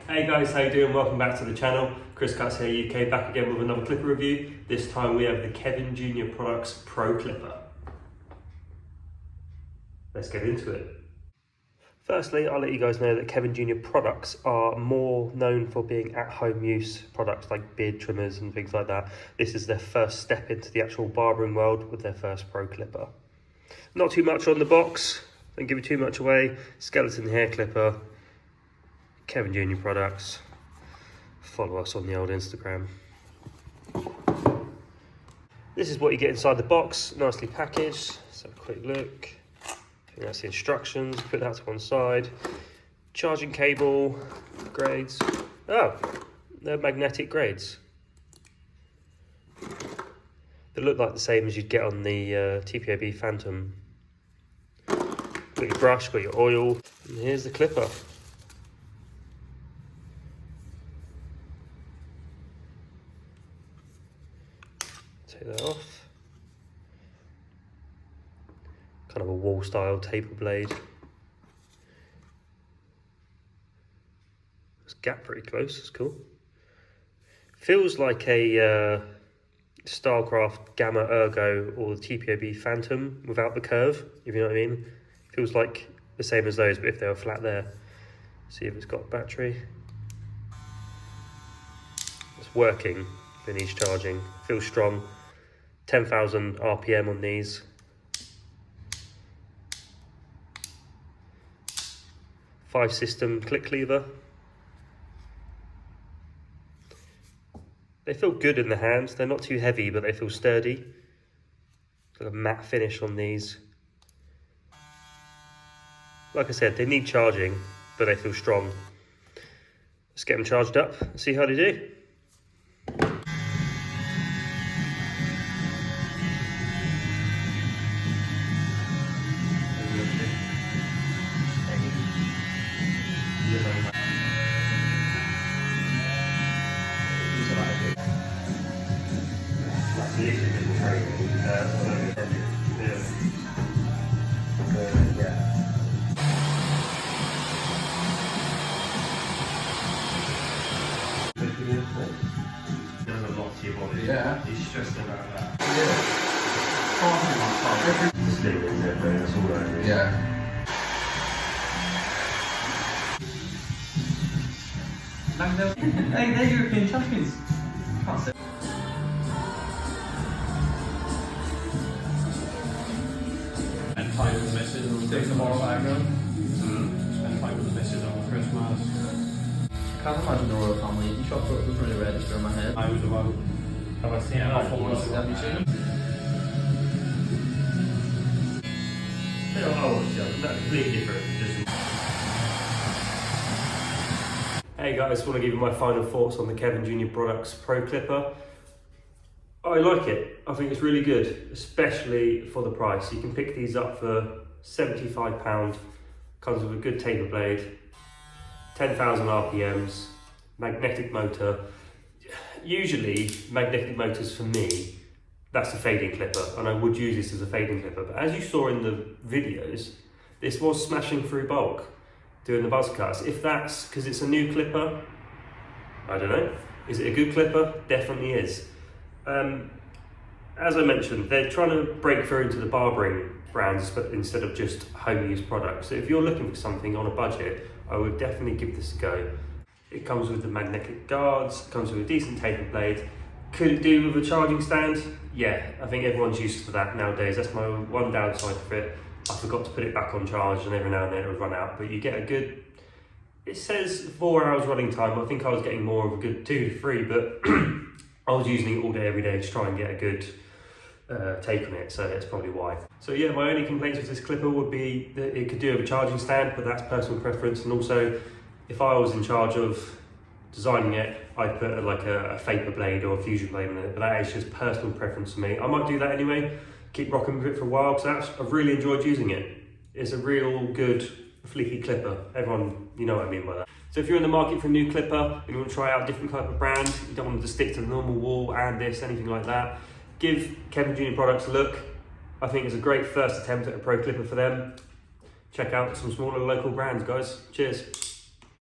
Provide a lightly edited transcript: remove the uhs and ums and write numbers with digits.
Hey guys, how you doing? Welcome back to the channel. Chris Cuts here, UK, back again with another clipper review. This time we have the Kevin Jr. Products Pro Clipper. Let's get into it. Firstly, I'll let you guys know that Kevin Jr. products are more known for being at-home use products like beard trimmers and things like that. This is their first step into the actual barbering world with their first Pro Clipper. Not too much on the box, don't give it too much away. Skeleton hair clipper, Kevin Jr. Products. Follow us on the old Instagram. This is what you get inside the box, nicely packaged. Let's have a quick look. I think that's the instructions, put that to one side. Charging cable, grades. Oh, they're magnetic grades. They look like the same as you'd get on the TPOB Phantom. Got your brush, got your oil, and here's the clipper. Take that off. Kind of a wall style taper blade. It's gap pretty close, it's cool. Feels like a Starcraft Gamma Ergo or the TPOB Phantom without the curve, if you know what I mean. Feels like the same as those, but if they were flat there. See if it's got battery. It's working, it needs charging. Feels strong. 10,000 RPM on these. 5-system click lever. They feel good in the hands. They're not too heavy, but they feel sturdy. Got a matte finish on these. Like I said, they need charging, but they feel strong. Let's get them charged up and see how they do. Yeah. He's stressed about that. Yeah. Just leave it in there, bro. That's all right. Really. Yeah. Hey, they're European champions. Can't say. Spend time with the missus and take the ball bag on. Spend time with the missus on Christmas. I can't imagine the royal family eating chocolate doesn't really register in my head. I was about, have I seen it? Have you seen it? That's completely different. Hey guys, want to give you my final thoughts on the Kevin Jr. Products Pro Clipper. I like it. I think it's really good, especially for the price. You can pick these up for £75. Comes with a good taper blade, 10,000 RPMs, magnetic motor. Usually, magnetic motors for me, that's a fading clipper, and I would use this as a fading clipper. But as you saw in the videos, this was smashing through bulk, doing the buzz cuts. If that's because it's a new clipper, I don't know. Is it a good clipper? Definitely is. As I mentioned, they're trying to break through into the barbering brands, but instead of just home use products. So if you're looking for something on a budget, I would definitely give this a go. It comes with the magnetic guards, comes with a decent taper blade. Could it do with a charging stand? Yeah, I think everyone's used to that nowadays. That's my one downside for it. I forgot to put it back on charge, and every now and then it would run out, but you get a good, it says 4 hours running time. I think I was getting more of a good 2 to 3, but I was using it all day, every day to try and get a good take on it, so that's probably why. So yeah, my only complaints with this clipper would be that it could do with a charging stand, but that's personal preference. And also, if I was in charge of designing it, I'd put like a Vapor blade or a Fusion blade in it, but that is just personal preference for me. I might do that anyway, keep rocking with it for a while, because I've really enjoyed using it. It's a real good fleeky clipper. Everyone, you know what I mean by that. So if you're in the market for a new clipper and you want to try out a different type of brand, you don't want to stick to the normal wall and this, anything like that, give Kevin Jr. Products a look. I think it's a great first attempt at a pro clipper for them. Check out some smaller local brands, guys. Cheers.